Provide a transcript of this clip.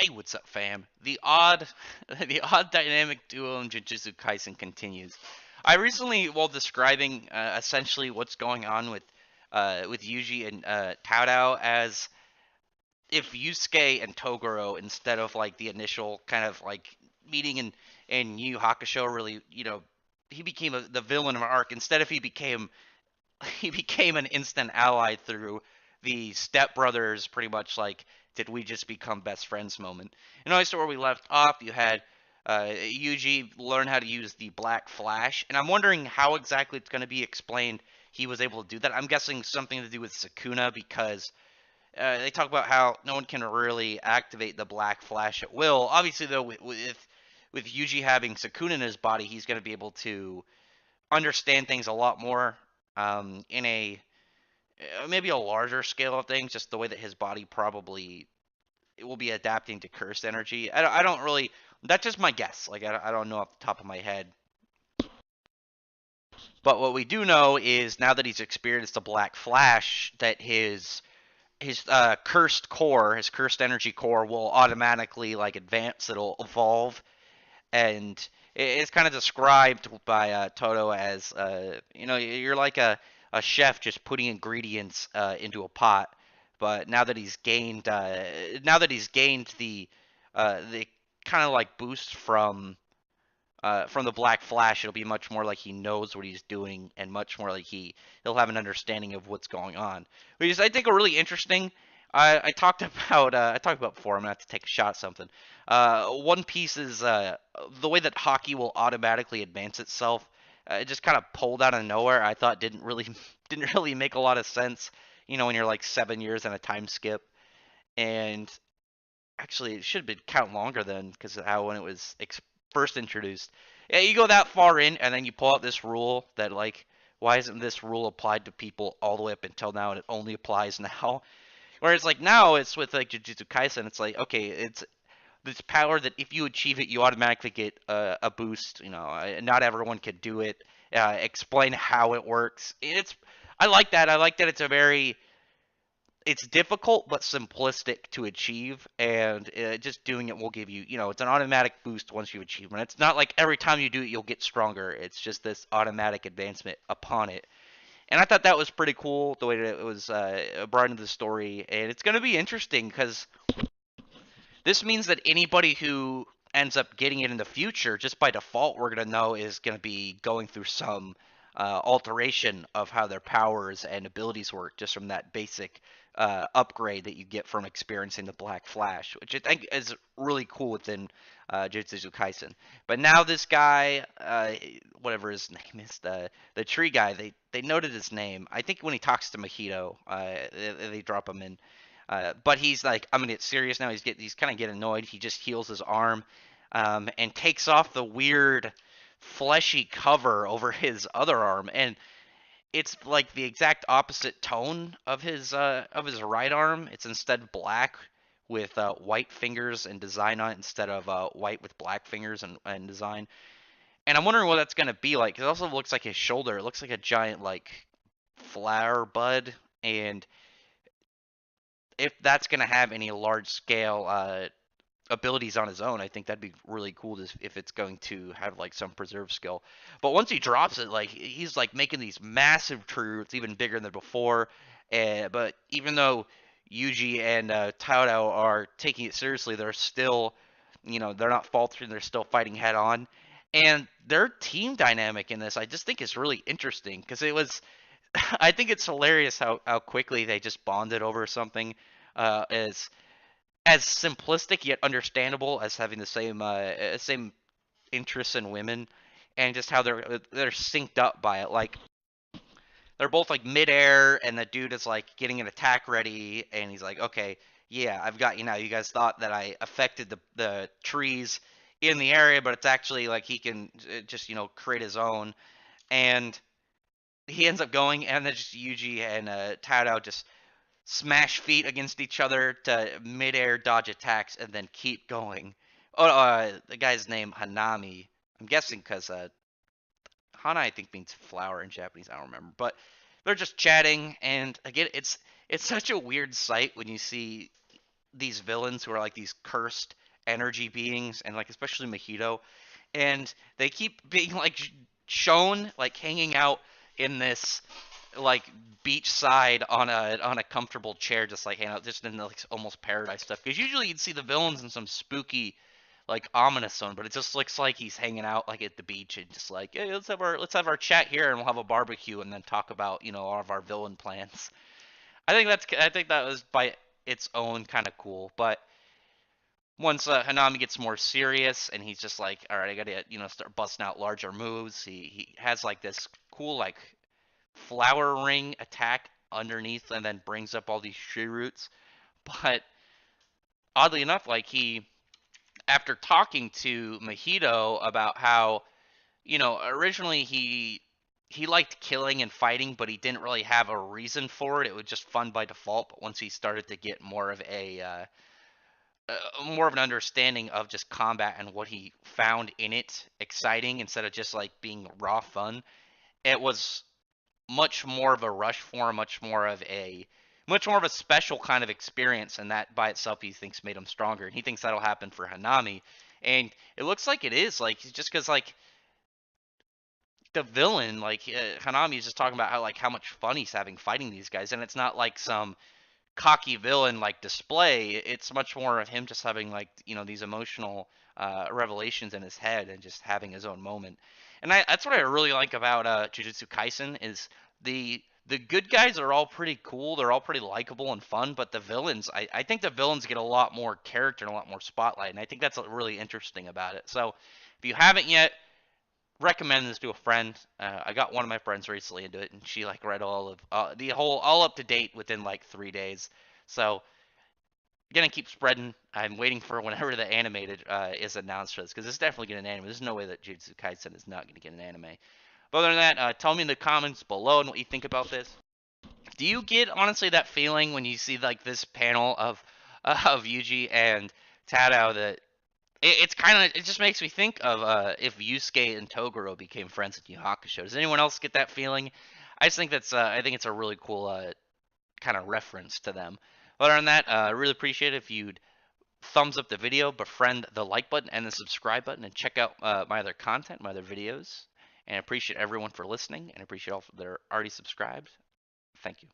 Hey, what's up, fam? The odd, the odd dynamic duo in Jujutsu Kaisen continues. I recently, while describing essentially what's going on with Yuji and Taodao, as if Yusuke and Toguro, instead of like the initial kind of like meeting in Yu Yu Hakusho, really, he became the villain of an arc. Instead of he became an instant ally through the stepbrothers, pretty much like, did we just become best friends moment. And always where we left off, you had Yuji learn how to use the Black Flash, and I'm wondering how exactly it's going to be explained he was able to do that. I'm guessing something to do with Sukuna, because they talk about how no one can really activate the Black Flash at will. Obviously, though, with Yuji having Sukuna in his body, he's going to be able to understand things a lot more in a maybe a larger scale of things, just the way that his body probably it will be adapting to cursed energy. I don't really. That's just my guess. Like I don't know off the top of my head. But what we do know is now that he's experienced the Black Flash, that his cursed core, his cursed energy core, will automatically like advance. It'll evolve, and it's kind of described by Toto as you're like a chef just putting ingredients into a pot, but now that he's gained the kind of like boost from the Black Flash, it'll be much more like he knows what he's doing, and much more like he'll have an understanding of what's going on, which is I think a really interesting. I talked about before. I'm gonna have to take a shot at something. One Piece is the way that hockey will automatically advance itself. It just kind of pulled out of nowhere. I thought didn't really didn't really make a lot of sense. When you're like 7 years in a time skip, and actually it should have been count longer then, because of how when it was first introduced. Yeah, you go that far in, and then you pull out this rule that like, why isn't this rule applied to people all the way up until now, and it only applies now? Whereas like now it's with like Jujutsu Kaisen, it's like okay, it's this power that if you achieve it, you automatically get a boost. Not everyone can do it. Explain how it works. I like that. I like that it's difficult but simplistic to achieve, and just doing it will give you, it's an automatic boost once you achieve it. It's not like every time you do it you'll get stronger. It's just this automatic advancement upon it. And I thought that was pretty cool the way that it was brought into the story, and it's going to be interesting because this means that anybody who ends up getting it in the future, just by default, we're going to know is going to be going through some alteration of how their powers and abilities work, just from that basic upgrade that you get from experiencing the Black Flash, which I think is really cool within Jujutsu Kaisen. But now this guy, whatever his name is, the tree guy, they noted his name. I think when he talks to Mahito, they drop him in. But he's like, I'm gonna get serious now. He's kind of getting annoyed. He just heals his arm, and takes off the weird fleshy cover over his other arm, and it's like the exact opposite tone of his right arm. It's instead black with white fingers and design on it, instead of white with black fingers and design. And I'm wondering what that's gonna be like. It also looks like his shoulder. It looks like a giant like flower bud, and if that's going to have any large scale abilities on his own, I think that'd be really cool if it's going to have like some preserve skill. But once he drops it, like he's like making these massive tree roots, even bigger than before. But even though Yuji and Taodao are taking it seriously, they're still, they're not faltering. They're still fighting head on. And their team dynamic in this, I just think is really interesting, because it was I think it's hilarious how quickly they just bonded over something as simplistic yet understandable as having the same interests in women, and just how they're synced up by it. Like they're both like midair, and the dude is like getting an attack ready, and he's like, okay, yeah, I've got you now. You guys thought that I affected the trees in the area, but it's actually like he can just create his own. And he ends up going, and then just Yuji and Tadao just smash feet against each other to midair dodge attacks, and then keep going. Oh, the guy's name Hanami. I'm guessing because Hana, I think, means flower in Japanese. I don't remember, but they're just chatting, and again, it's such a weird sight when you see these villains who are like these cursed energy beings, and like especially Mojito, and they keep being like shown like hanging out in this like beach side on a comfortable chair, just like hanging out, just in like almost paradise stuff. Because usually you'd see the villains in some spooky, like ominous zone, but it just looks like he's hanging out like at the beach and just like, hey, let's have our chat here and we'll have a barbecue and then talk about all of our villain plans. I think that was by its own kind of cool, but once Hanami gets more serious and he's just like, all right, I gotta start busting out larger moves. He has like this cool like flower ring attack underneath and then brings up all these tree roots. But oddly enough, like after talking to Mojito about how, originally he liked killing and fighting, but he didn't really have a reason for it. It was just fun by default. But once he started to get more of an understanding of just combat and what he found in it exciting instead of just like being raw fun, it was much more of a rush for him, much more of a special kind of experience, and that by itself he thinks made him stronger. And he thinks that'll happen for Hanami, and it looks like it is. Like just because like the villain, like Hanami is just talking about how much fun he's having fighting these guys, and it's not like some cocky villain like display. It's much more of him just having like these emotional revelations in his head and just having his own moment. And that's what I really like about Jujutsu Kaisen is the good guys are all pretty cool. They're all pretty likable and fun, but the villains, I think the villains get a lot more character and a lot more spotlight, and I think that's really interesting about it. So if you haven't yet, recommend this to a friend. I got one of my friends recently into it, and she like read all of the whole all up to date within like 3 days. So gonna keep spreading. I'm waiting for whenever the animated is announced for this because it's definitely getting an anime. There's no way that Jujutsu Kaisen is not gonna get an anime. But other than that, tell me in the comments below and what you think about this. Do you get honestly that feeling when you see like this panel of Yuji and Tadao that it's kind of it just makes me think of if Yusuke and Toguro became friends in Yu Hakusho. Does anyone else get that feeling? I just think I think it's a really cool kind of reference to them. Other than that, I really appreciate it if you'd thumbs up the video, befriend the like button and the subscribe button, and check out my other content, my other videos. And I appreciate everyone for listening, and I appreciate all that are already subscribed. Thank you.